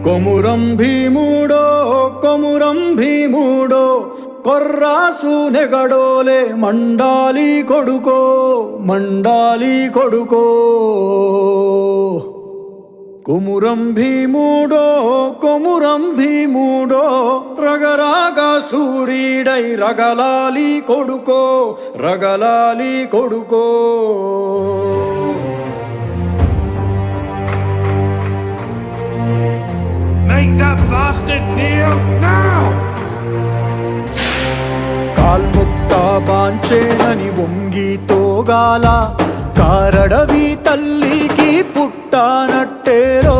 కొమురం భీముడో కొమురం భీముడో కొర్రాసు నెగడోలే మండాలి కొడుకో మండాలి కొడుకో కొమురం భీముడో కొమురం భీముడో రగరాగా సూరీడై రగలాలి కొడుకో రగలాలి కొడుకో Make that bastard kneel now! కాల్ముక్తా బాంచేనని వంగి తోగాల కారడవి తల్లికి పుట్టానట్టేరో